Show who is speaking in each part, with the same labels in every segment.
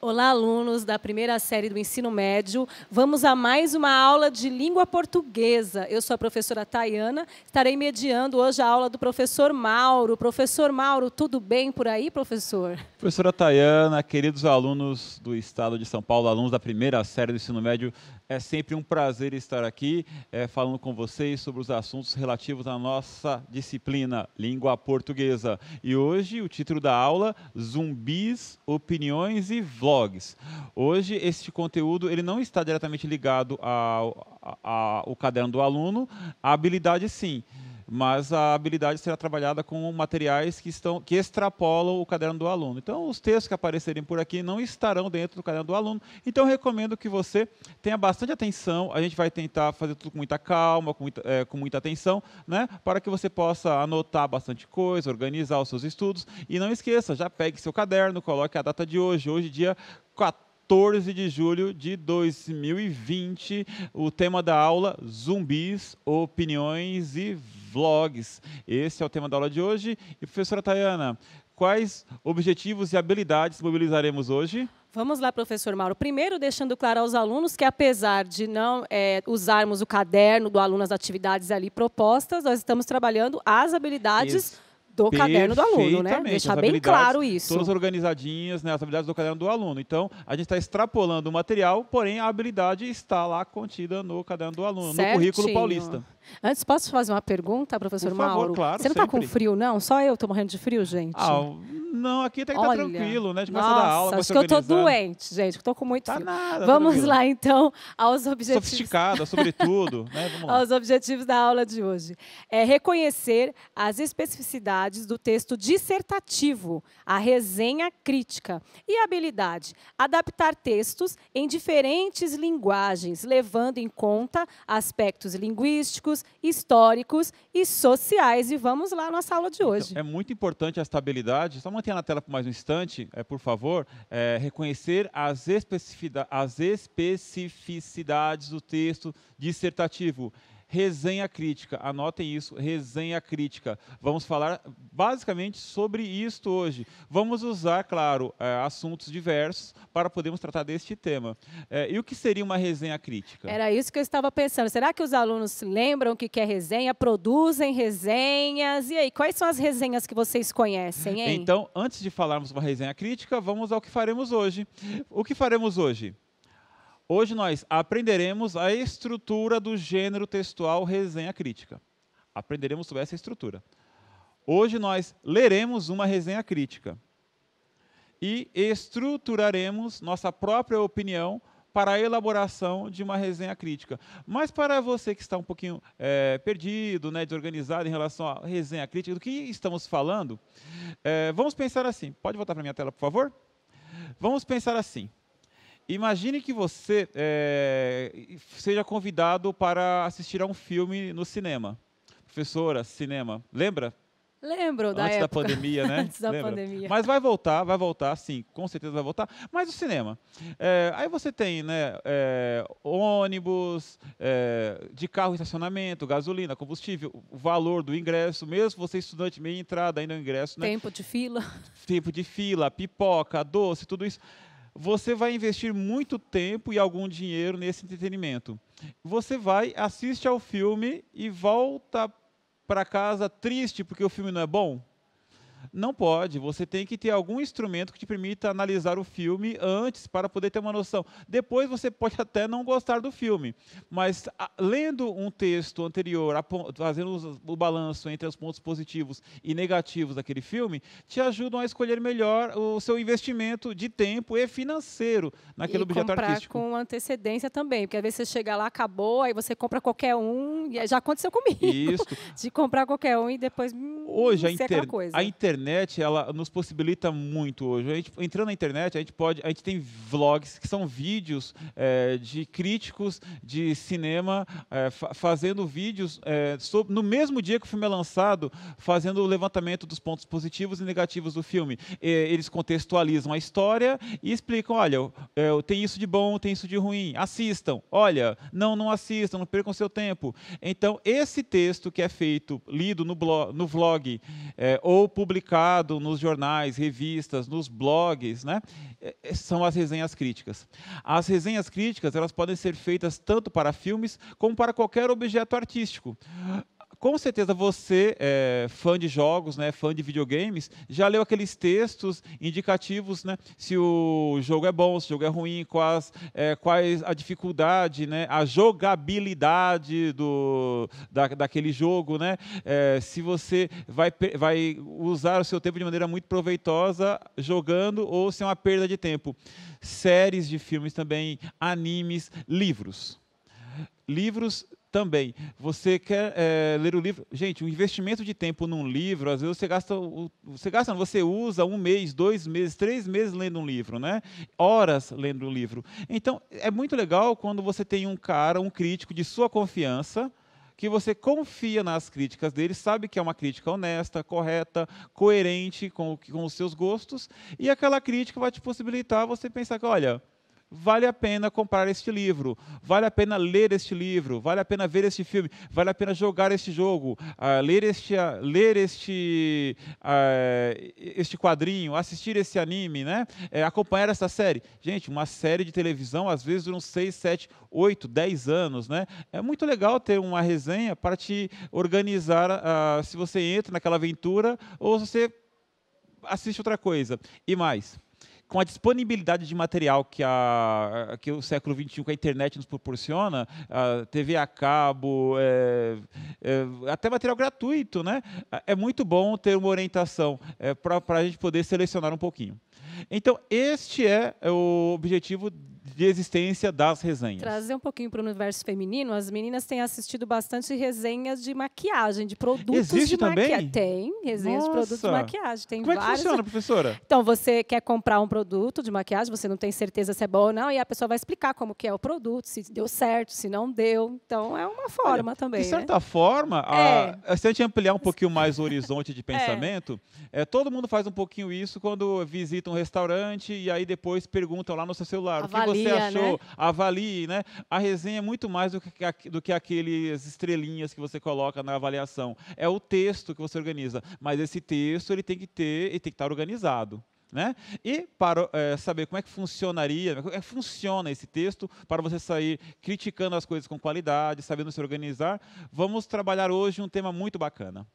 Speaker 1: Olá, alunos da primeira série do ensino médio. Vamos a mais uma aula de língua portuguesa. Eu sou a professora Tayana, estarei mediando hoje a aula do professor Mauro. Professor Mauro, tudo bem por aí, professor?
Speaker 2: Professora Tayana, queridos alunos do estado de São Paulo, alunos da primeira série do ensino médio, é sempre um prazer estar aqui falando com vocês sobre os assuntos relativos à nossa disciplina, língua portuguesa. E hoje o título da aula, Zumbis, Opiniões e Vlogs. Hoje este conteúdo ele não está diretamente ligado ao caderno do aluno, a habilidade sim. Mas a habilidade será trabalhada com materiais que extrapolam o caderno do aluno. Então, os textos que aparecerem por aqui não estarão dentro do caderno do aluno. Então, eu recomendo que você tenha bastante atenção. A gente vai tentar fazer tudo com muita calma, com muita atenção, né? Para que você possa anotar bastante coisa, organizar os seus estudos. E não esqueça, já pegue seu caderno, coloque a data de hoje. Hoje, dia 14 de julho de 2020, o tema da aula, zumbis, opiniões e vlogs. Esse é o tema da aula de hoje. E, professora Tayana, quais objetivos e habilidades mobilizaremos hoje?
Speaker 1: Vamos lá, professor Mauro. Primeiro, deixando claro aos alunos que, apesar de não usarmos o caderno do aluno, as atividades ali propostas, nós estamos trabalhando as habilidades do caderno do aluno, né? Deixar bem claro isso.
Speaker 2: Todas organizadinhas, né? As habilidades do caderno do aluno. Então, a gente está extrapolando o material, porém a habilidade está lá contida no caderno do aluno,
Speaker 1: certinho.
Speaker 2: No currículo paulista.
Speaker 1: Antes, posso fazer uma pergunta, professor
Speaker 2: Por favor,
Speaker 1: Mauro?
Speaker 2: claro,
Speaker 1: Você não está com frio, não? Só eu estou morrendo de frio, gente?
Speaker 2: Não, aqui até que está tranquilo, né? A gente começa
Speaker 1: nossa,
Speaker 2: a dar aula,
Speaker 1: acho que eu estou doente, gente. Estou com muito frio.
Speaker 2: Nada,
Speaker 1: vamos
Speaker 2: tranquilo.
Speaker 1: lá, então, aos objetivos.
Speaker 2: Sofisticada, sobretudo. Né? Vamos lá.
Speaker 1: Aos objetivos da aula de hoje. Reconhecer as especificidades do texto dissertativo, a resenha crítica. E a habilidade, adaptar textos em diferentes linguagens, levando em conta aspectos linguísticos, históricos e sociais. E vamos lá à nossa aula de hoje.
Speaker 2: Então, é muito importante essa habilidade. Só mantenha na tela por mais um instante, por favor. Reconhecer as especificidades do texto dissertativo. Resenha crítica, anotem isso, resenha crítica. Vamos falar basicamente sobre isto hoje. Vamos usar, claro, assuntos diversos para podermos tratar deste tema. E o que seria uma resenha crítica?
Speaker 1: Era isso que eu estava pensando. Será que os alunos lembram o que é resenha? Produzem resenhas? E aí, quais são as resenhas que vocês conhecem, hein?
Speaker 2: Então, antes de falarmos uma resenha crítica, vamos ao que faremos hoje. O que faremos hoje? Hoje nós aprenderemos a estrutura do gênero textual resenha crítica. Aprenderemos sobre essa estrutura. Hoje nós leremos uma resenha crítica e estruturaremos nossa própria opinião para a elaboração de uma resenha crítica. Mas para você que está um pouquinho perdido, né, desorganizado em relação à resenha crítica, do que estamos falando, vamos pensar assim. Pode voltar para a minha tela, por favor? Vamos pensar assim. Imagine que você seja convidado para assistir a um filme no cinema. Professora, cinema, lembra?
Speaker 1: Lembro da
Speaker 2: Antes
Speaker 1: época.
Speaker 2: Da pandemia, né?
Speaker 1: Antes da pandemia.
Speaker 2: Mas vai voltar, sim, com certeza vai voltar. Mas o cinema. Aí você tem, né, ônibus, de carro, estacionamento, gasolina, combustível, o valor do ingresso, mesmo você estudante meia entrada ainda no ingresso, né?
Speaker 1: Tempo de fila.
Speaker 2: Tempo de fila, pipoca, doce, tudo isso. Você vai investir muito tempo e algum dinheiro nesse entretenimento. Você vai, assiste ao filme e volta para casa triste porque o filme não é bom? Não pode, você tem que ter algum instrumento que te permita analisar o filme antes para poder ter uma noção. Depois você pode até não gostar do filme, mas lendo um texto anterior, fazendo o balanço entre os pontos positivos e negativos daquele filme, te ajudam a escolher melhor o seu investimento de tempo e financeiro naquele objeto artístico.
Speaker 1: E comprar com antecedência também, porque às vezes você chega lá, acabou, aí você compra qualquer um, e já aconteceu comigo.
Speaker 2: Isso.
Speaker 1: De comprar qualquer um e depois
Speaker 2: hoje
Speaker 1: aquela coisa.
Speaker 2: A internet ela nos possibilita muito hoje. Entrando na internet, a gente tem vlogs, que são vídeos de críticos de cinema fazendo vídeos no mesmo dia que o filme é lançado, fazendo o levantamento dos pontos positivos e negativos do filme. Eles contextualizam a história e explicam, olha, tem isso de bom, tem isso de ruim, assistam. Olha, não assistam, não percam seu tempo. Então, esse texto que é feito, lido no vlog ou publicado publicado nos jornais, revistas, nos blogs, né? São as resenhas críticas. As resenhas críticas, elas podem ser feitas tanto para filmes como para qualquer objeto artístico. Com certeza você, fã de jogos, né, fã de videogames, já leu aqueles textos indicativos, né, se o jogo é bom, se o jogo é ruim, quais a dificuldade, né, a jogabilidade daquele jogo, né, se você vai usar o seu tempo de maneira muito proveitosa jogando ou se é uma perda de tempo. Séries de filmes também, animes, livros. Livros também. Você quer ler o livro? Gente, o investimento de tempo num livro, às vezes você usa 1 mês, 2 meses, 3 meses lendo um livro, né? Horas lendo um livro. Então, é muito legal quando você tem um crítico de sua confiança, que você confia nas críticas dele, sabe que é uma crítica honesta, correta, coerente com os seus gostos, e aquela crítica vai te possibilitar você pensar que, olha, vale a pena comprar este livro, vale a pena ler este livro, vale a pena ver este filme, vale a pena jogar este jogo, ler este quadrinho, assistir esse anime, né? Acompanhar essa série. Gente, uma série de televisão às vezes dura uns 6, 7, 8, 10 anos, né? É muito legal ter uma resenha para te organizar se você entra naquela aventura ou se você assiste outra coisa. E mais, com a disponibilidade de material que o século XXI, que a internet nos proporciona, a TV a cabo, até material gratuito, né? É muito bom ter uma orientação para a gente poder selecionar um pouquinho. Então, este é o objetivo de existência das resenhas.
Speaker 1: Trazer um pouquinho para o universo feminino, as meninas têm assistido bastante resenhas de maquiagem, de produtos
Speaker 2: Existe
Speaker 1: de maquiagem.
Speaker 2: também?
Speaker 1: Tem resenhas de produtos de maquiagem. Tem
Speaker 2: Como é que funciona, professora?
Speaker 1: Então, você quer comprar um produto de maquiagem, você não tem certeza se é bom ou não, e a pessoa vai explicar como que é o produto, se deu certo, se não deu. Então, é uma forma também.
Speaker 2: De certa forma, se a gente ampliar um pouquinho mais o horizonte de pensamento, todo mundo faz um pouquinho isso quando visita um restaurante e aí depois perguntam lá no seu celular o que você achou, né? Avalie, né? A resenha é muito mais do que aqueles estrelinhas que você coloca na avaliação. É o texto que você organiza, mas esse texto ele tem que estar organizado, né? E para saber como é que funcionaria, como é que funciona esse texto, para você sair criticando as coisas com qualidade, sabendo se organizar, vamos trabalhar hoje um tema muito bacana.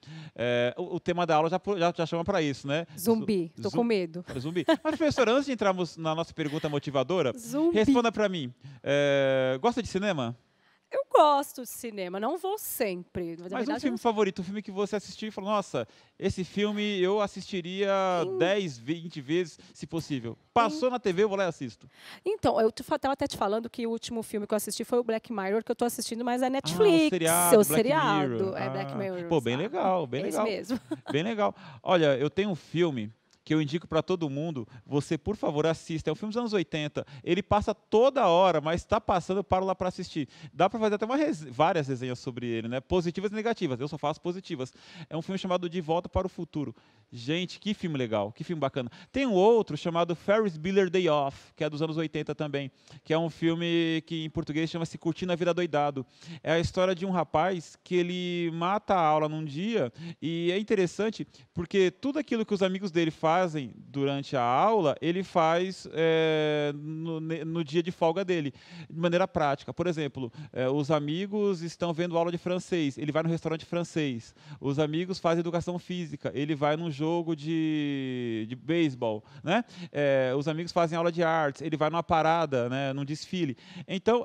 Speaker 2: O tema da aula já chama para isso, né?
Speaker 1: Zumbi. Estou com medo.
Speaker 2: Zumbi. Mas, professora, antes de entrarmos na nossa pergunta motivadora,
Speaker 1: Zumbi.
Speaker 2: Responda para mim. Gosta de cinema?
Speaker 1: Eu gosto de cinema, não vou sempre.
Speaker 2: Mas um filme favorito, um filme que você assistiu e falou, nossa, esse filme eu assistiria 10, 20 vezes, se possível. Passou na TV, eu vou lá e assisto.
Speaker 1: Então, eu estava até te falando que o último filme que eu assisti foi o Black Mirror, que eu estou assistindo, mas é Netflix.
Speaker 2: O
Speaker 1: seriado.
Speaker 2: Black Mirror.
Speaker 1: Pô,
Speaker 2: bem legal, bem legal.
Speaker 1: Isso mesmo.
Speaker 2: Bem legal. Olha, eu tenho um filme que eu indico para todo mundo, você, por favor, assista. É um filme dos anos 80. Ele passa toda hora, mas está passando, eu paro lá para assistir. Dá para fazer até várias resenhas sobre ele, né? Positivas e negativas. Eu só faço positivas. É um filme chamado De Volta para o Futuro. Gente, que filme legal, que filme bacana. Tem um outro chamado Ferris Bueller Day Off, que é dos anos 80 também, que é um filme que em português chama-se Curtindo a Vida Doidado. É a história de um rapaz que ele mata a aula num dia, e é interessante porque tudo aquilo que os amigos dele fazem durante a aula, ele faz no dia de folga dele, de maneira prática. Por exemplo, os amigos estão vendo aula de francês, ele vai no restaurante francês. Os amigos fazem educação física, ele vai num jogo de beisebol, né? Os amigos fazem aula de artes, ele vai numa parada, né, num desfile. Então,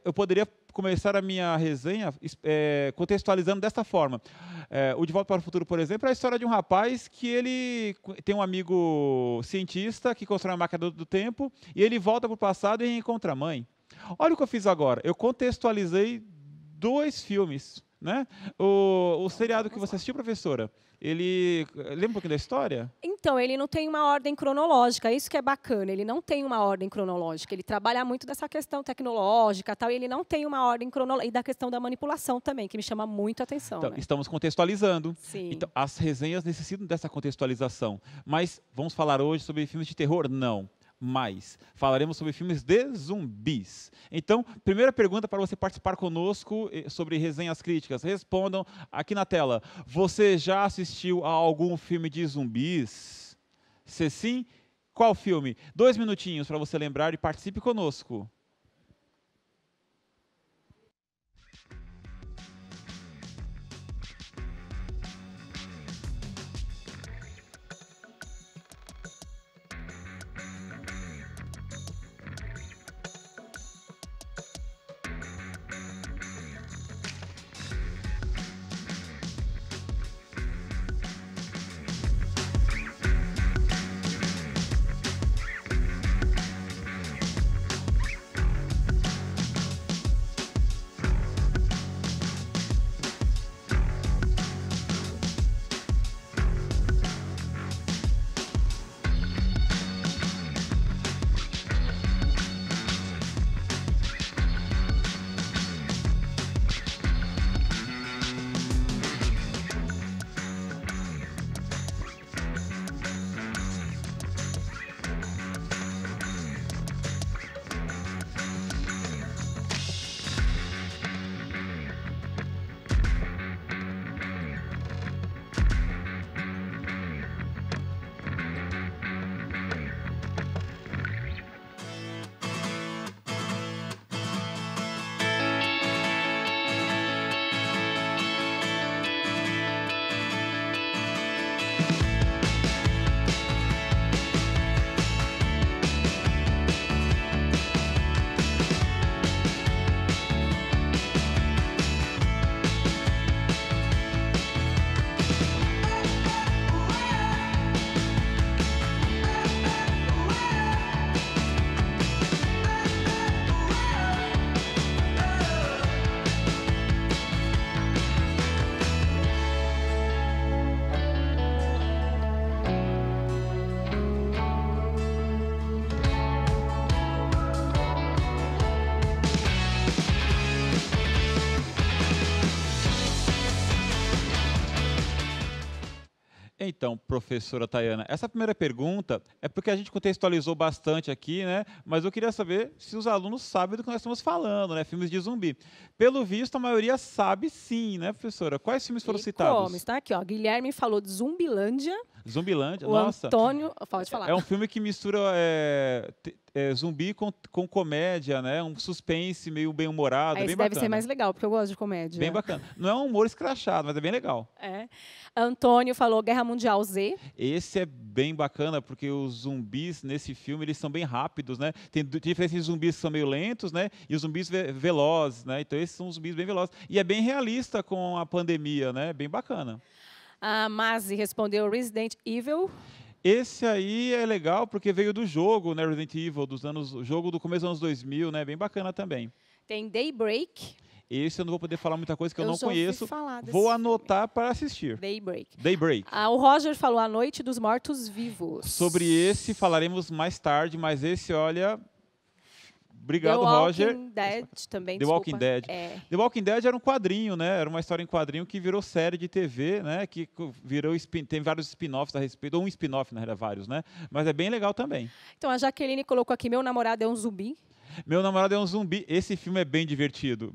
Speaker 2: eu poderia começar a minha resenha contextualizando desta forma. O De Volta para o Futuro, por exemplo, é a história de um rapaz que ele tem um amigo cientista que constrói uma máquina do tempo e ele volta para o passado e reencontra a mãe. Olha o que eu fiz agora. Eu contextualizei 2 filmes, né? O seriado que você assistiu, professora, ele lembra um pouquinho da história? Então,
Speaker 1: ele não tem uma ordem cronológica, isso que é bacana, ele não tem uma ordem cronológica, ele trabalha muito dessa questão tecnológica, tal, e ele não tem uma ordem cronológica, e da questão da manipulação também, que me chama muito a atenção.
Speaker 2: Então,
Speaker 1: né?
Speaker 2: Estamos contextualizando.
Speaker 1: Sim.
Speaker 2: Então, as resenhas necessitam dessa contextualização. Mas vamos falar hoje sobre filmes de terror? Não. mais. Falaremos sobre filmes de zumbis. Então, primeira pergunta para você participar conosco sobre resenhas críticas. Respondam aqui na tela. Você já assistiu a algum filme de zumbis? Se sim, qual filme? 2 minutinhos para você lembrar e participe conosco. Então, professora Tayana, essa primeira pergunta é porque a gente contextualizou bastante aqui, né? Mas eu queria saber se os alunos sabem do que nós estamos falando, né? Filmes de zumbi. Pelo visto, a maioria sabe sim, né, professora? Quais filmes foram citados?
Speaker 1: Como? Está aqui, ó. Guilherme falou de Zumbilândia.
Speaker 2: Zumbilândia,
Speaker 1: O
Speaker 2: nossa.
Speaker 1: Antônio, pode falar.
Speaker 2: É um filme que mistura zumbi com comédia, né? Um suspense meio bem-humorado,
Speaker 1: Esse
Speaker 2: bem
Speaker 1: deve
Speaker 2: bacana.
Speaker 1: ser mais legal, porque eu gosto de comédia.
Speaker 2: Bem bacana. Não é um humor escrachado, mas é bem legal.
Speaker 1: É. Antônio falou Guerra Mundial Z.
Speaker 2: Esse é bem bacana, porque os zumbis nesse filme, eles são bem rápidos, né? Tem diferença de zumbis que são meio lentos, né? E os zumbis velozes, né? Então esses são zumbis bem velozes. E é bem realista com a pandemia, né? Bem bacana.
Speaker 1: A Mazi respondeu Resident Evil.
Speaker 2: Esse aí é legal porque veio do jogo, né? Resident Evil, jogo do começo dos anos 2000, né? Bem bacana também.
Speaker 1: Tem Daybreak.
Speaker 2: Esse eu não vou poder falar muita coisa que eu não
Speaker 1: já ouvi
Speaker 2: conheço.
Speaker 1: falar desse
Speaker 2: Vou
Speaker 1: filme.
Speaker 2: anotar para assistir.
Speaker 1: Daybreak.
Speaker 2: Daybreak.
Speaker 1: O Roger falou A Noite dos Mortos Vivos.
Speaker 2: Sobre esse falaremos mais tarde, mas esse, olha... Obrigado,
Speaker 1: The
Speaker 2: Roger.
Speaker 1: Walking Dead também,
Speaker 2: The
Speaker 1: desculpa.
Speaker 2: Walking Dead.
Speaker 1: É.
Speaker 2: The Walking Dead era um quadrinho, né? Era uma história em quadrinho que virou série de TV, né? Que virou tem vários spin-offs a respeito, ou um spin-off, na realidade, vários, né? Mas é bem legal também.
Speaker 1: Então, a Jaqueline colocou aqui, Meu Namorado é um Zumbi.
Speaker 2: Meu Namorado é um Zumbi. Esse filme é bem divertido.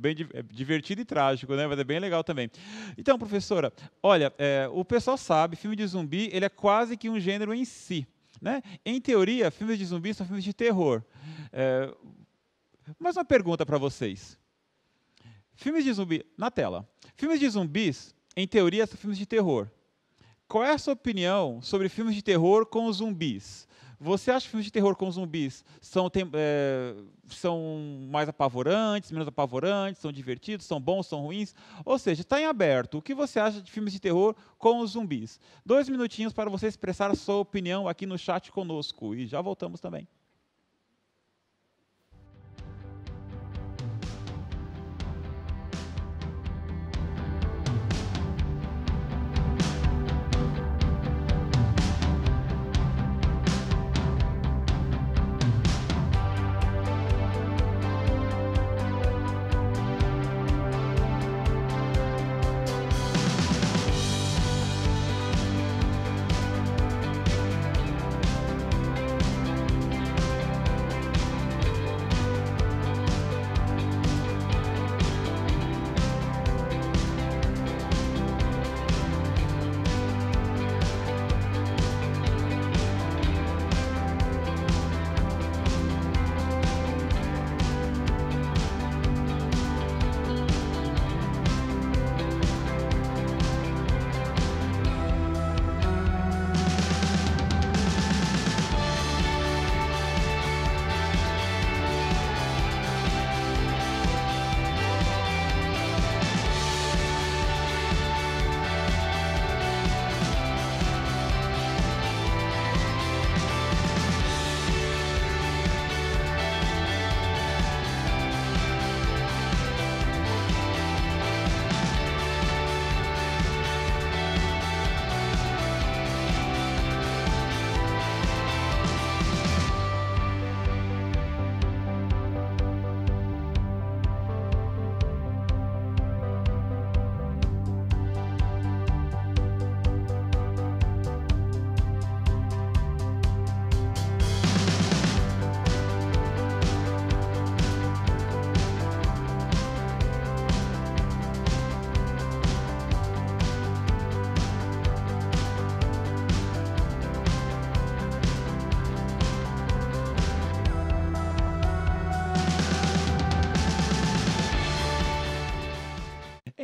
Speaker 2: Divertido e trágico, né? Mas é bem legal também. Então, professora, olha, o pessoal sabe, filme de zumbi, ele é quase que um gênero em si, né? Em teoria, filmes de zumbi são filmes de terror. Mas uma pergunta para vocês. Filmes de zumbi, na tela. Filmes de zumbis, em teoria, são filmes de terror. Qual é a sua opinião sobre filmes de terror com zumbis? Você acha que filmes de terror com zumbis são mais apavorantes, menos apavorantes, são divertidos, são bons, são ruins? Ou seja, está em aberto. O que você acha de filmes de terror com os zumbis? 2 minutinhos para você expressar a sua opinião aqui no chat conosco. E já voltamos também.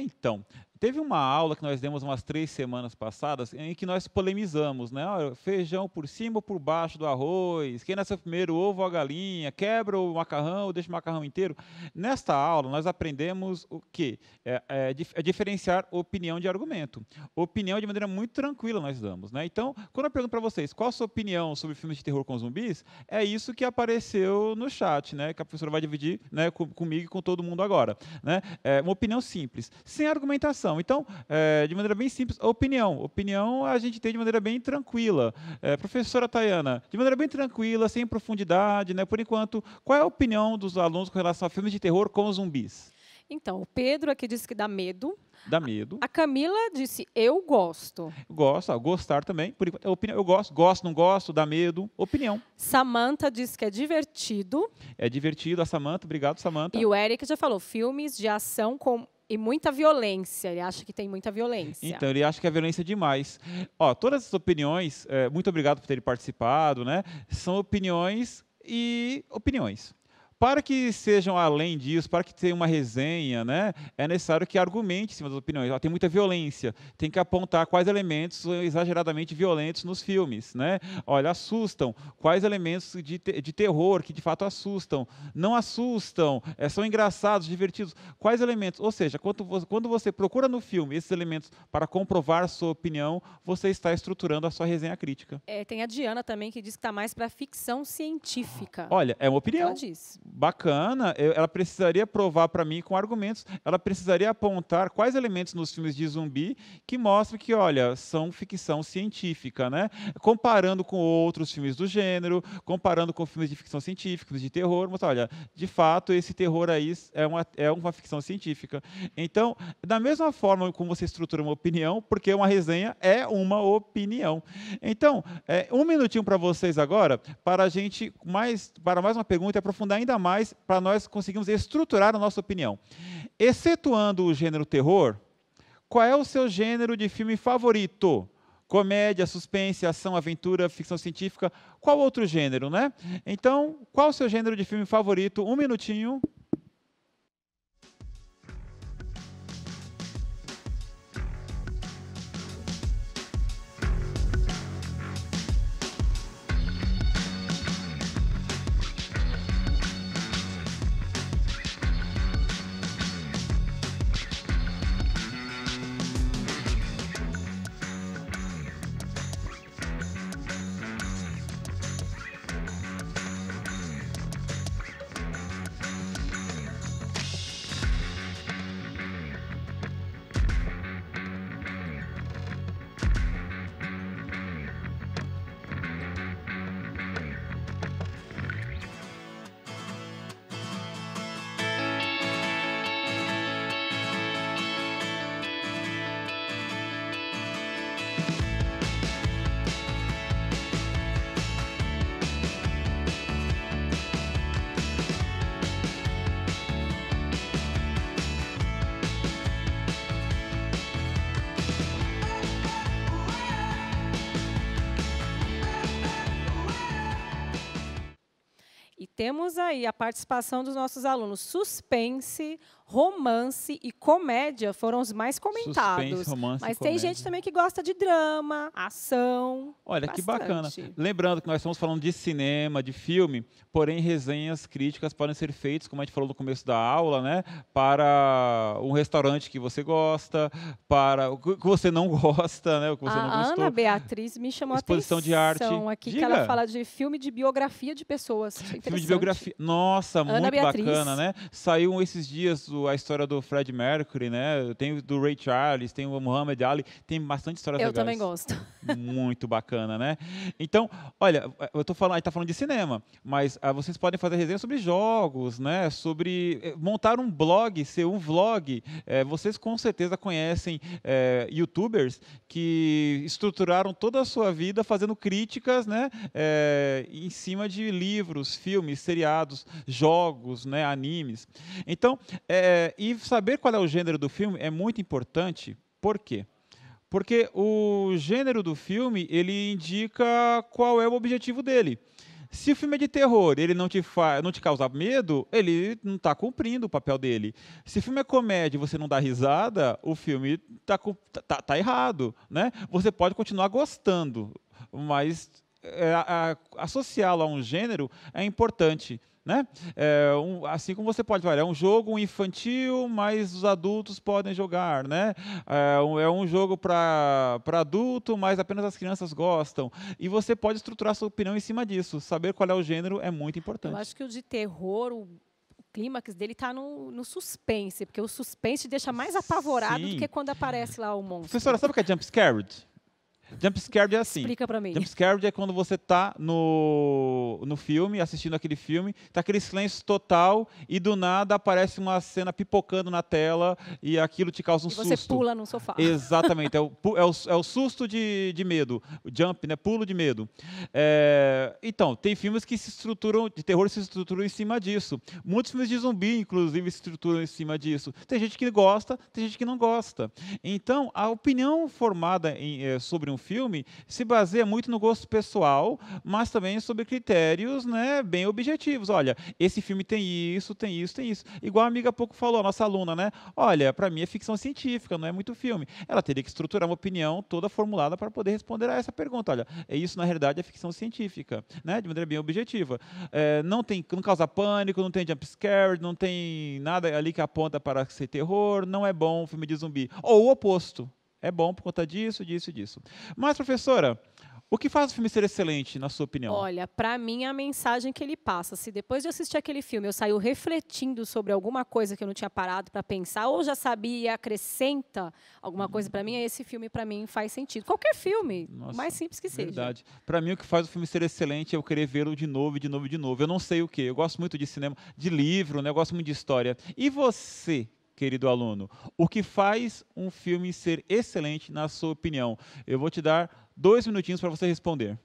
Speaker 2: Então, teve uma aula que nós demos umas 3 semanas passadas em que nós polemizamos, né? Olha, feijão por cima ou por baixo do arroz, quem nasceu primeiro, o ovo ou a galinha, quebra o macarrão ou deixa o macarrão inteiro. Nesta aula, nós aprendemos o quê? Diferenciar opinião de argumento. Opinião de maneira muito tranquila nós damos, né? Então, quando eu pergunto para vocês qual a sua opinião sobre filmes de terror com zumbis, é isso que apareceu no chat, né? Que a professora vai dividir, né, comigo e com todo mundo agora, né? É uma opinião simples, sem argumentação. Então, de maneira bem simples, opinião. Opinião a gente tem de maneira bem tranquila. Professora Tayana, de maneira bem tranquila, sem profundidade, né? Por enquanto, qual é a opinião dos alunos com relação a filmes de terror com zumbis?
Speaker 1: Então, o Pedro aqui disse que dá medo.
Speaker 2: Dá medo.
Speaker 1: A Camila disse, eu gosto.
Speaker 2: Gosto, gostar também. Por enquanto, opinião, eu gosto, não gosto, dá medo. Opinião.
Speaker 1: Samantha disse que é divertido.
Speaker 2: É divertido, a Samantha, obrigado, Samantha.
Speaker 1: E o Eric já falou, filmes de ação e muita violência. Ele acha que tem muita violência.
Speaker 2: Então, ele acha que é violência demais. Ó, todas essas opiniões, muito obrigado por terem participado, né? São opiniões e opiniões. Para que sejam além disso, para que tenha uma resenha, né, é necessário que argumente em cima das opiniões. Tem muita violência, tem que apontar quais elementos são exageradamente violentos nos filmes, né? Olha, assustam, quais elementos de terror que de fato assustam, não assustam, são engraçados, divertidos, quais elementos. Ou seja, quando você procura no filme esses elementos para comprovar a sua opinião, você está estruturando a sua resenha crítica.
Speaker 1: Tem a Diana também que diz que está mais para ficção científica.
Speaker 2: Olha, é uma opinião.
Speaker 1: Ela diz.
Speaker 2: Bacana, ela precisaria provar para mim com argumentos, ela precisaria apontar quais elementos nos filmes de zumbi que mostram que, olha, são ficção científica, né? Comparando com outros filmes do gênero, comparando com filmes de ficção científica, filmes de terror, mas olha, de fato, esse terror aí é uma ficção científica. Então, da mesma forma como você estrutura uma opinião, porque uma resenha é uma opinião. Então, um minutinho para vocês agora, para mais uma pergunta e aprofundar ainda mais para nós conseguirmos estruturar a nossa opinião. Excetuando o gênero terror, qual é o seu gênero de filme favorito? Comédia, suspense, ação, aventura, ficção científica, qual outro gênero, né? Então, qual o seu gênero de filme favorito? Um minutinho.
Speaker 1: Temos aí a participação dos nossos alunos. Suspense, romance e comédia foram os mais comentados.
Speaker 2: Suspense, romance
Speaker 1: Mas
Speaker 2: e
Speaker 1: tem
Speaker 2: comédia.
Speaker 1: gente também que gosta de drama, ação.
Speaker 2: Olha,
Speaker 1: bastante.
Speaker 2: que bacana. Lembrando que nós estamos falando de cinema, de filme, porém resenhas críticas podem ser feitas, como a gente falou no começo da aula, né, para um restaurante que você gosta, para o que você não gosta, né, o que você não gostou.
Speaker 1: A Ana Beatriz me chamou a
Speaker 2: Exposição
Speaker 1: atenção
Speaker 2: de arte.
Speaker 1: aqui,
Speaker 2: Diga.
Speaker 1: que ela fala de filme de biografia de pessoas.
Speaker 2: Filme de biografia. Nossa,
Speaker 1: Ana
Speaker 2: muito
Speaker 1: Beatriz.
Speaker 2: bacana, né? Saiu esses dias a história do Fred Mercury, né? Tem o do Ray Charles, tem o Muhammad Ali, tem bastante histórias legais.
Speaker 1: Eu também gosto.
Speaker 2: Muito bacana, né? Então, olha, a gente tá falando de cinema, mas vocês podem fazer resenha sobre jogos, né? Sobre montar um blog, ser um vlog. Vocês com certeza conhecem YouTubers que estruturaram toda a sua vida fazendo críticas, né? Em cima de livros, filmes, seriados, jogos, né? Animes. Então, e saber qual é o gênero do filme é muito importante. Por quê? Porque o gênero do filme, ele indica qual é o objetivo dele. Se o filme é de terror, ele não te causa medo, ele não está cumprindo o papel dele. Se o filme é comédia e você não dá risada, o filme tá errado, né? Você pode continuar gostando, mas associá-lo a um gênero é importante. Né? Assim como você pode falar, é um jogo infantil, mas os adultos podem jogar, né? É um jogo para adulto, mas apenas as crianças gostam. E você pode estruturar sua opinião em cima disso. Saber qual é o gênero é muito importante.
Speaker 1: Eu acho que o de terror, o clímax dele está no suspense, porque o suspense deixa mais apavorado do que quando aparece lá o monstro.
Speaker 2: Professora, sabe o que é jump scared? Jump scared é assim.
Speaker 1: Explica pra mim.
Speaker 2: Jump scared é quando você tá no filme, assistindo aquele filme, tá aquele silêncio total e do nada aparece uma cena pipocando na tela e aquilo te causa um susto.
Speaker 1: E você pula no sofá.
Speaker 2: Exatamente. É o susto de medo. O jump, né? Pulo de medo. Então, tem filmes que se estruturam, de terror se estruturam em cima disso. Muitos filmes de zumbi, inclusive, se estruturam em cima disso. Tem gente que gosta, tem gente que não gosta. Então, a opinião formada sobre um filme se baseia muito no gosto pessoal, mas também sobre critérios, né, bem objetivos. Olha, esse filme tem isso, tem isso, tem isso. Igual a amiga há pouco falou, a nossa aluna, né? Olha, para mim é ficção científica, não é muito filme. Ela teria que estruturar uma opinião toda formulada para poder responder a essa pergunta. Olha, isso na realidade é ficção científica, né? De maneira bem objetiva. Não causa pânico, não tem jump scare, não tem nada ali que aponta para ser terror, não é bom um filme de zumbi. Ou o oposto. É bom por conta disso, disso e disso. Mas, professora, o que faz o filme ser excelente, na sua opinião?
Speaker 1: Olha, para mim, a mensagem que ele passa. Se depois de assistir aquele filme eu saio refletindo sobre alguma coisa que eu não tinha parado para pensar, ou já sabia e acrescenta alguma coisa para mim, esse filme, para mim, faz sentido. Qualquer filme,
Speaker 2: Nossa,
Speaker 1: mais simples que seja.
Speaker 2: Verdade. Para mim, o que faz o filme ser excelente é eu querer vê-lo de novo, de novo, de novo. Eu não sei o quê. Eu gosto muito de cinema, de livro, né? Eu gosto muito de história. E você, querido aluno, o que faz um filme ser excelente, na sua opinião? Eu vou te dar 2 minutinhos para você responder.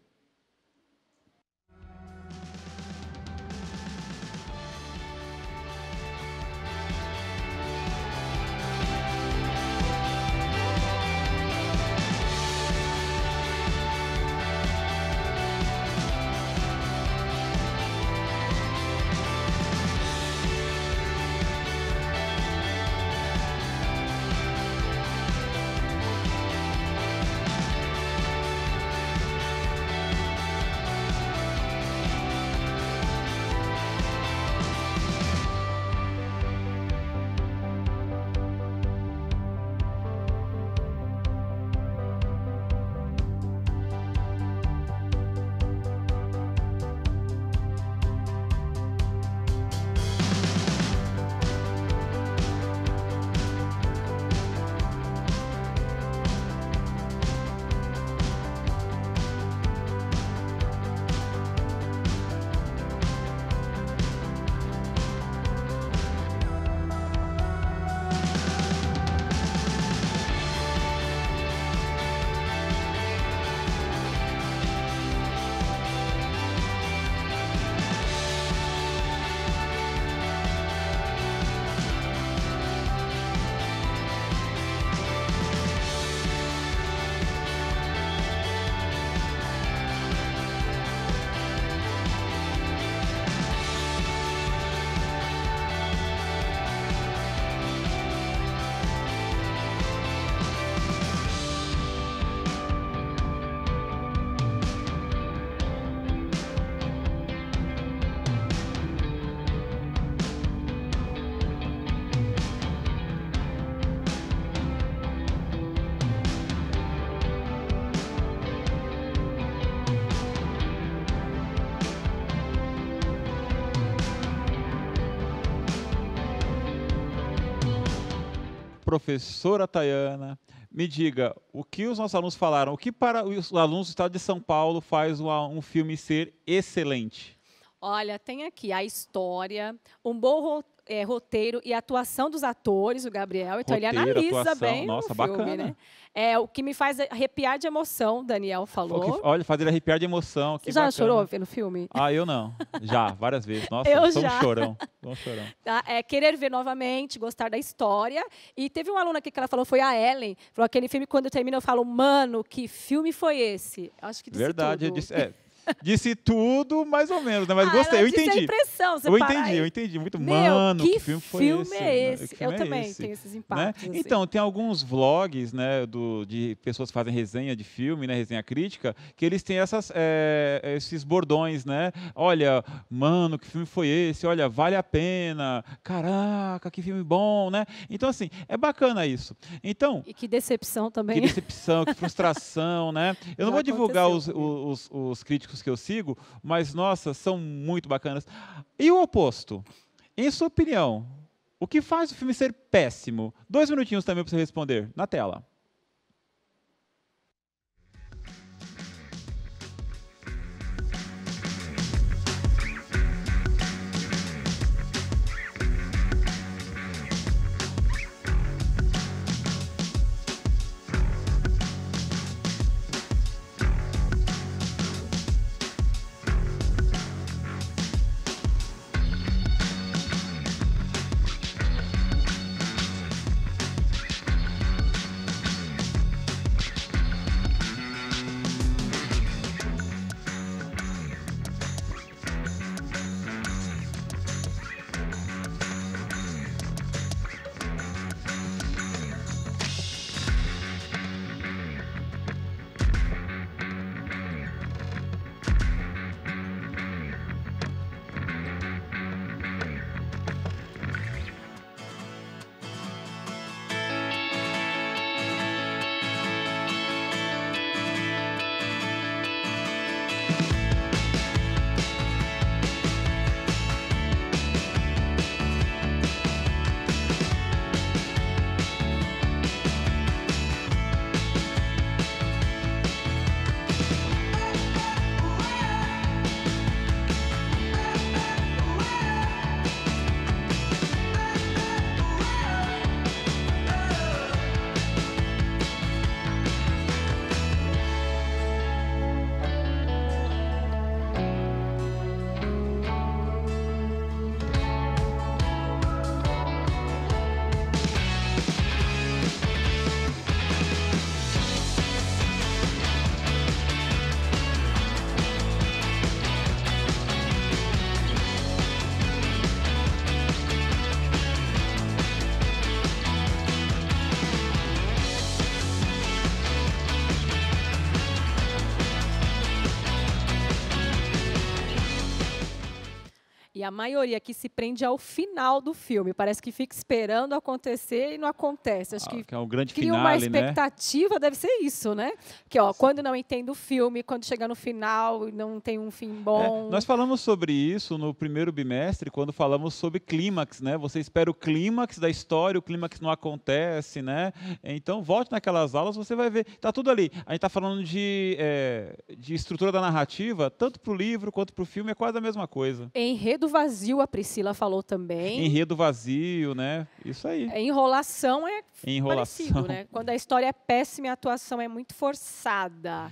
Speaker 2: Professora Tayana, me diga, o que os nossos alunos falaram, o que para os alunos do estado de São Paulo faz um filme ser excelente?
Speaker 1: Olha, tem aqui a história, um bom roteiro e atuação dos atores, o Gabriel. Então,
Speaker 2: Roteiro,
Speaker 1: ele analisa
Speaker 2: atuação,
Speaker 1: bem
Speaker 2: nossa,
Speaker 1: o filme,
Speaker 2: bacana.
Speaker 1: né? O que me faz arrepiar de emoção, Daniel falou.
Speaker 2: Olha, fazer arrepiar de emoção, que
Speaker 1: Você já
Speaker 2: bacana.
Speaker 1: chorou vendo o filme?
Speaker 2: Ah, eu não. Já, várias vezes. Nossa,
Speaker 1: Eu
Speaker 2: sou
Speaker 1: já.
Speaker 2: um chorão. Sou um chorão.
Speaker 1: Tá? Querer ver novamente, gostar da história. E teve uma aluna aqui que ela falou, foi a Ellen, falou aquele filme, quando termina, eu falo, mano, que filme foi esse? Acho que disse
Speaker 2: Verdade, eu
Speaker 1: tudo.
Speaker 2: disse, Disse tudo, mais ou menos, né? Mas
Speaker 1: Ah,
Speaker 2: gostei,
Speaker 1: ela
Speaker 2: eu
Speaker 1: disse a
Speaker 2: entendi.
Speaker 1: impressão, você
Speaker 2: Eu
Speaker 1: para
Speaker 2: entendi,
Speaker 1: aí.
Speaker 2: eu entendi. Muito,
Speaker 1: Meu,
Speaker 2: mano,
Speaker 1: que
Speaker 2: filme foi
Speaker 1: filme
Speaker 2: esse?
Speaker 1: é
Speaker 2: Né?
Speaker 1: esse?
Speaker 2: Que filme
Speaker 1: Eu
Speaker 2: é
Speaker 1: também
Speaker 2: esse?
Speaker 1: tenho esses
Speaker 2: Né?
Speaker 1: impactos. Assim.
Speaker 2: Então, tem alguns vlogs, né, de pessoas que fazem resenha de filme, né, resenha crítica, que eles têm esses bordões, né? Olha, mano, que filme foi esse? Olha, vale a pena. Caraca, que filme bom, né? Então, assim, é bacana isso. Então,
Speaker 1: E que decepção também.
Speaker 2: que decepção, que frustração, né? Eu não
Speaker 1: Já
Speaker 2: vou divulgar
Speaker 1: aconteceu comigo.
Speaker 2: os críticos que eu sigo, mas, nossa, são muito bacanas. E o oposto? Em sua opinião, o que faz o filme ser péssimo? 2 minutinhos também para você responder, na tela.
Speaker 1: E a maioria que se prende ao final do filme. Parece que fica esperando acontecer e não acontece. Acho que
Speaker 2: Que é um grande
Speaker 1: cria uma
Speaker 2: finale, né?
Speaker 1: expectativa, deve ser isso, né? Que, ó, quando não entende o filme, quando chega no final e não tem um fim bom.
Speaker 2: Nós falamos sobre isso no primeiro bimestre, quando falamos sobre clímax, né? Você espera o clímax da história, o clímax não acontece, né? Então, volte naquelas aulas, você vai ver. Está tudo ali. A gente está falando de estrutura da narrativa, tanto para o livro quanto para o filme, é quase a mesma coisa.
Speaker 1: Enredo vazio, a Priscila falou também.
Speaker 2: Enredo vazio, né? Isso aí.
Speaker 1: Enrolação é
Speaker 2: Enrolação.
Speaker 1: parecido, né? Quando a história é péssima e a atuação é muito forçada.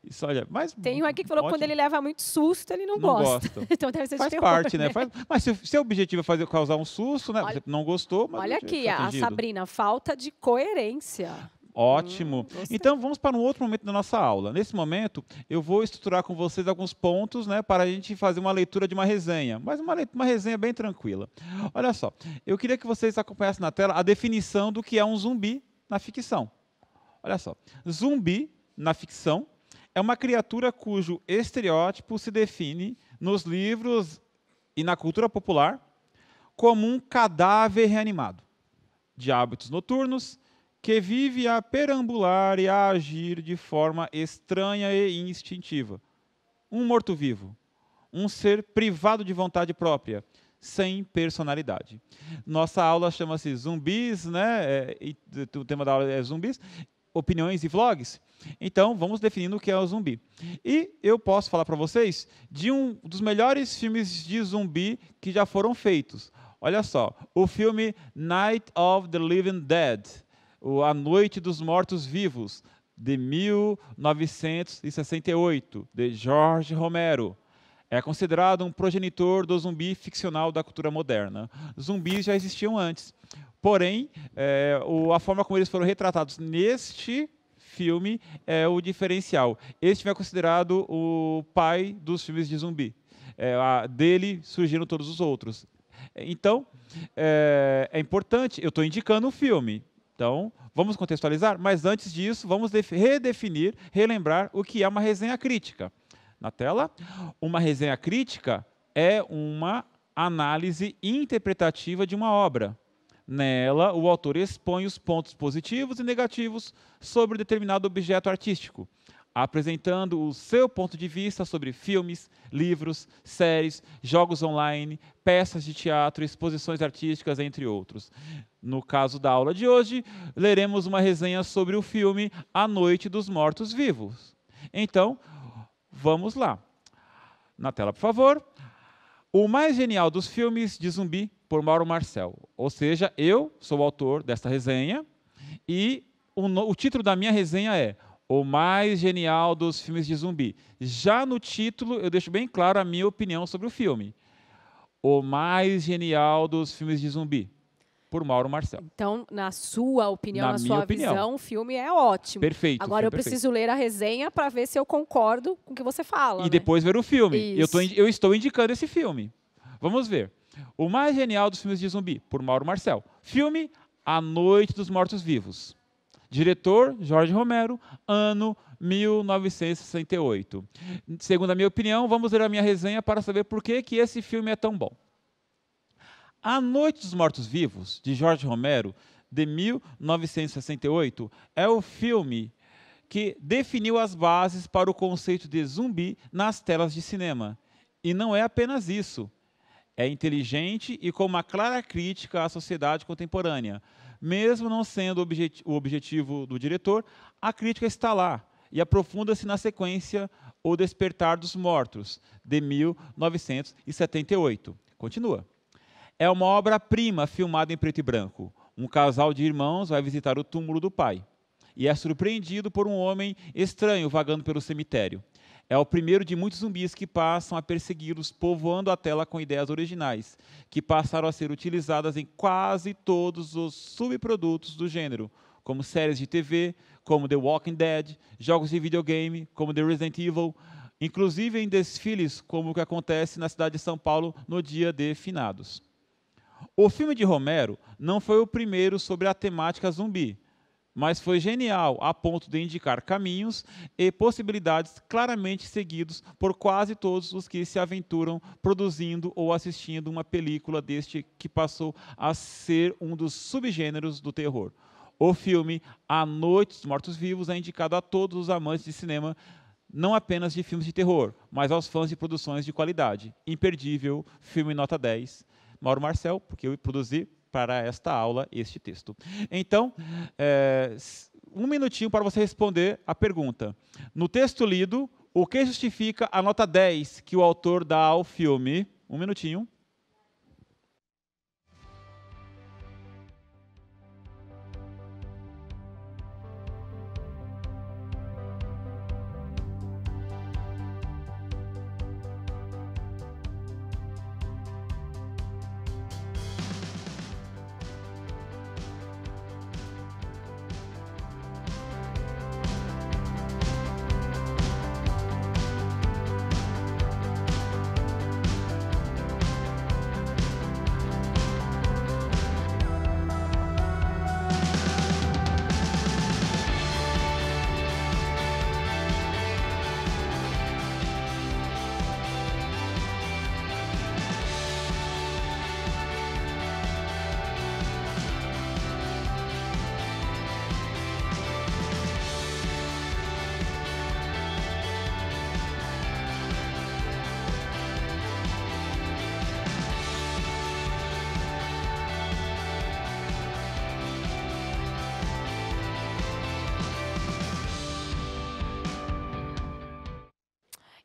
Speaker 2: Isso, olha, mas
Speaker 1: Tem um aqui que falou que
Speaker 2: ótimo.
Speaker 1: quando ele leva muito susto, ele não gosta. Então deve ser de
Speaker 2: Faz
Speaker 1: terror,
Speaker 2: parte, né? Mas se o objetivo é causar um susto, né?
Speaker 1: Olha-
Speaker 2: Você não gostou, mas
Speaker 1: Olha
Speaker 2: o objetivo
Speaker 1: aqui,
Speaker 2: foi
Speaker 1: a
Speaker 2: atingido.
Speaker 1: Sabrina, falta de coerência.
Speaker 2: Ótimo.
Speaker 1: Gostei.
Speaker 2: Então, vamos para um outro momento da nossa aula. Nesse momento, eu vou estruturar com vocês alguns pontos, né, para a gente fazer uma leitura de uma resenha, mas uma resenha bem tranquila. Olha só, eu queria que vocês acompanhassem na tela a definição do que é um zumbi na ficção. Olha só, zumbi, na ficção, é uma criatura cujo estereótipo se define nos livros e na cultura popular como um cadáver reanimado, de hábitos noturnos, que vive a perambular e a agir de forma estranha e instintiva. Um morto-vivo, um ser privado de vontade própria, sem personalidade. Nossa aula chama-se Zumbis, né? O tema da aula é zumbis, opiniões e vlogs. Então, vamos definindo o que é o zumbi. E eu posso falar para vocês de um dos melhores filmes de zumbi que já foram feitos. Olha só, o filme Night of the Living Dead, A Noite dos Mortos-Vivos, de 1968, de George Romero. É considerado um progenitor do zumbi ficcional da cultura moderna. Zumbis já existiam antes. Porém, a forma como eles foram retratados neste filme é o diferencial. Este filme é considerado o pai dos filmes de zumbi. Dele surgiram todos os outros. Então, é importante, eu estou indicando um filme. Então, vamos contextualizar, mas antes disso, vamos redefinir, relembrar o que é uma resenha crítica. Na tela, uma resenha crítica é uma análise interpretativa de uma obra. Nela, o autor expõe os pontos positivos e negativos sobre determinado objeto artístico, apresentando o seu ponto de vista sobre filmes, livros, séries, jogos online, peças de teatro, exposições artísticas, entre outros. No caso da aula de hoje, leremos uma resenha sobre o filme A Noite dos Mortos-Vivos. Então, vamos lá. Na tela, por favor. O mais genial dos filmes de zumbi, por Mauro Marcel. Ou seja, eu sou o autor desta resenha e o título da minha resenha é O mais genial dos filmes de zumbi. Já no título, eu deixo bem claro a minha opinião sobre o filme. O mais genial dos filmes de zumbi, por Mauro Marcel.
Speaker 1: Então, na sua opinião, na sua visão, o filme é ótimo.
Speaker 2: Perfeito.
Speaker 1: Agora, eu preciso ler a resenha para ver se eu concordo com o que você fala.
Speaker 2: E depois ver o filme.
Speaker 1: Isso.
Speaker 2: Eu estou indicando esse filme. Vamos ver. O mais genial dos filmes de zumbi, por Mauro Marcel. Filme A Noite dos Mortos-Vivos. Diretor, Jorge Romero, ano 1968. Segundo a minha opinião, vamos ler a minha resenha para saber por que esse filme é tão bom. A Noite dos Mortos-Vivos, de Jorge Romero, de 1968, é o filme que definiu as bases para o conceito de zumbi nas telas de cinema. E não é apenas isso. É inteligente e com uma clara crítica à sociedade contemporânea. Mesmo não sendo o objetivo do diretor, a crítica está lá e aprofunda-se na sequência O Despertar dos Mortos, de 1978. Continua. É uma obra-prima filmada em preto e branco. Um casal de irmãos vai visitar o túmulo do pai e é surpreendido por um homem estranho vagando pelo cemitério. É o primeiro de muitos zumbis que passam a persegui-los, povoando a tela com ideias originais, que passaram a ser utilizadas em quase todos os subprodutos do gênero, como séries de TV, como The Walking Dead, jogos de videogame, como The Resident Evil, inclusive em desfiles, como o que acontece na cidade de São Paulo no Dia de Finados. O filme de Romero não foi o primeiro sobre a temática zumbi, mas foi genial a ponto de indicar caminhos e possibilidades claramente seguidos por quase todos os que se aventuram produzindo ou assistindo uma película deste que passou a ser um dos subgêneros do terror. O filme A Noite dos Mortos-Vivos é indicado a todos os amantes de cinema, não apenas de filmes de terror, mas aos fãs de produções de qualidade. Imperdível, filme nota 10. Mauro Marcel, porque eu produzi para esta aula este texto. Então, um minutinho para você responder a pergunta. No texto lido, o que justifica a nota 10 que o autor dá ao filme? Um minutinho.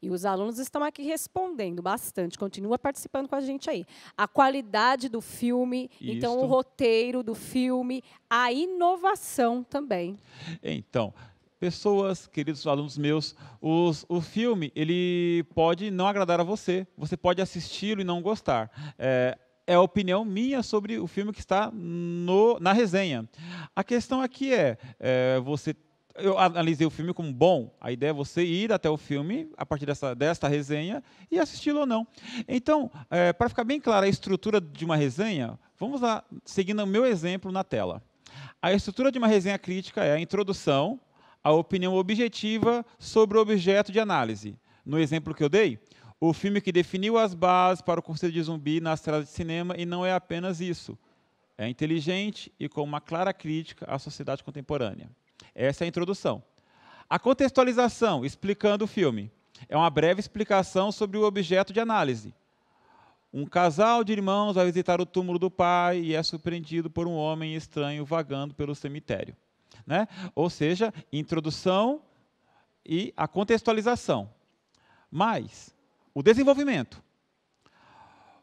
Speaker 1: E os alunos estão aqui respondendo bastante. Continua participando com a gente aí. A qualidade do filme, então o roteiro do filme, a inovação também.
Speaker 2: Então, pessoas, queridos alunos meus, o filme ele pode não agradar a você. Você pode assisti-lo e não gostar. É a opinião minha sobre o filme que está na resenha. A questão aqui você eu analisei o filme como bom, a ideia é você ir até o filme, a partir desta resenha, e assisti-lo ou não. Então, para ficar bem clara a estrutura de uma resenha, vamos lá, seguindo o meu exemplo na tela. A estrutura de uma resenha crítica é a introdução, a opinião objetiva sobre o objeto de análise. No exemplo que eu dei, o filme que definiu as bases para o conceito de zumbi nas telas de cinema, e não é apenas isso. É inteligente e com uma clara crítica à sociedade contemporânea. Essa é a introdução. A contextualização, explicando o filme, é uma breve explicação sobre o objeto de análise. Um casal de irmãos vai visitar o túmulo do pai e é surpreendido por um homem estranho vagando pelo cemitério. Né? Ou seja, introdução e a contextualização. Mas o desenvolvimento.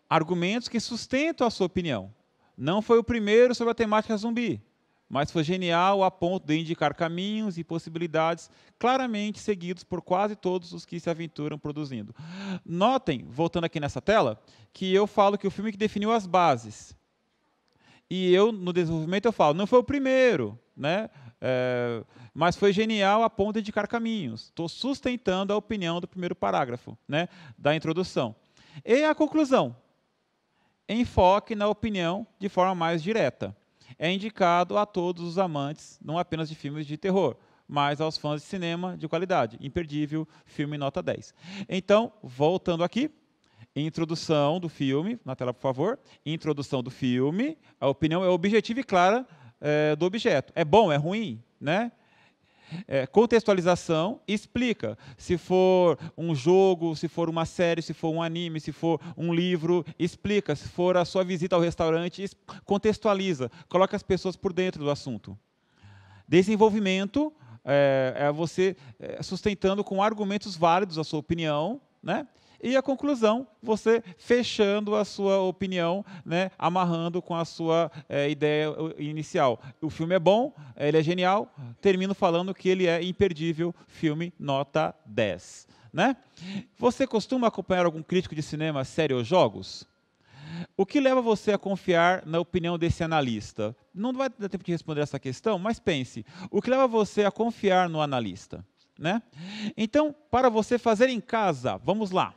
Speaker 2: Argumentos que sustentam a sua opinião. Não foi o primeiro sobre a temática zumbi, mas foi genial a ponto de indicar caminhos e possibilidades claramente seguidos por quase todos os que se aventuram produzindo. Notem, voltando aqui nessa tela, que eu falo que o filme que definiu as bases. E eu, no desenvolvimento, eu falo, não foi o primeiro, né? Mas foi genial a ponto de indicar caminhos. Estou sustentando a opinião do primeiro parágrafo, né, da introdução. E a conclusão. Enfoque na opinião de forma mais direta. É indicado a todos os amantes, não apenas de filmes de terror, mas aos fãs de cinema de qualidade. Imperdível, filme nota 10. Então, voltando aqui, introdução do filme, na tela, por favor. Introdução do filme, a opinião é objetiva e clara do objeto. É bom, é ruim, né? Contextualização explica. Se for um jogo, se for uma série, se for um anime, se for um livro, explica. Se for a sua visita ao restaurante, contextualiza. Coloca as pessoas por dentro do assunto. Desenvolvimento é você sustentando com argumentos válidos a sua opinião, né? E a conclusão, você fechando a sua opinião, né, amarrando com a sua ideia inicial. O filme é bom, ele é genial, termino falando que ele é imperdível, filme nota 10. Né? Você costuma acompanhar algum crítico de cinema, série ou jogos? O que leva você a confiar na opinião desse analista? Não vai dar tempo de responder essa questão, mas pense, o que leva você a confiar no analista? Né? Então, para você fazer em casa, vamos lá.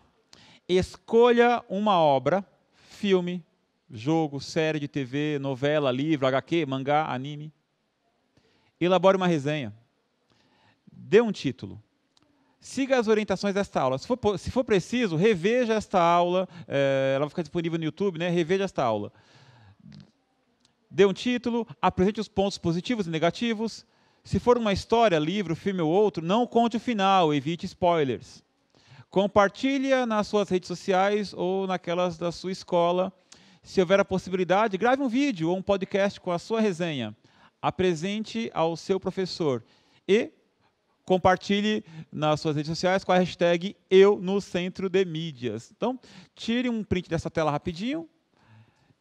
Speaker 2: Escolha uma obra, filme, jogo, série de TV, novela, livro, HQ, mangá, anime. Elabore uma resenha. Dê um título. Siga as orientações desta aula. Se for preciso, reveja esta aula. Ela vai ficar disponível no YouTube, né? Reveja esta aula. Dê um título, apresente os pontos positivos e negativos. Se for uma história, livro, filme ou outro, não conte o final, evite spoilers. Compartilhe nas suas redes sociais ou naquelas da sua escola. Se houver a possibilidade, grave um vídeo ou um podcast com a sua resenha. Apresente ao seu professor e compartilhe nas suas redes sociais com a hashtag #EuNoCentroDeMídias. Então, tire um print dessa tela rapidinho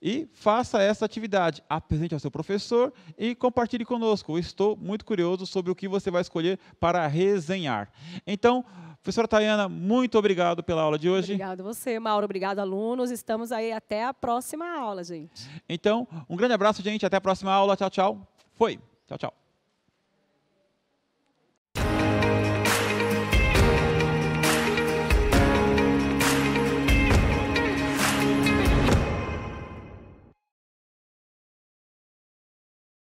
Speaker 2: e faça essa atividade. Apresente ao seu professor e compartilhe conosco. Eu estou muito curioso sobre o que você vai escolher para resenhar. Então, professora Tayana, muito obrigado pela aula de hoje.
Speaker 1: Obrigado você, Mauro. Obrigado, alunos. Estamos aí até a próxima aula, gente.
Speaker 2: Então, um grande abraço, gente. Até a próxima aula. Tchau, tchau. Foi. Tchau, tchau.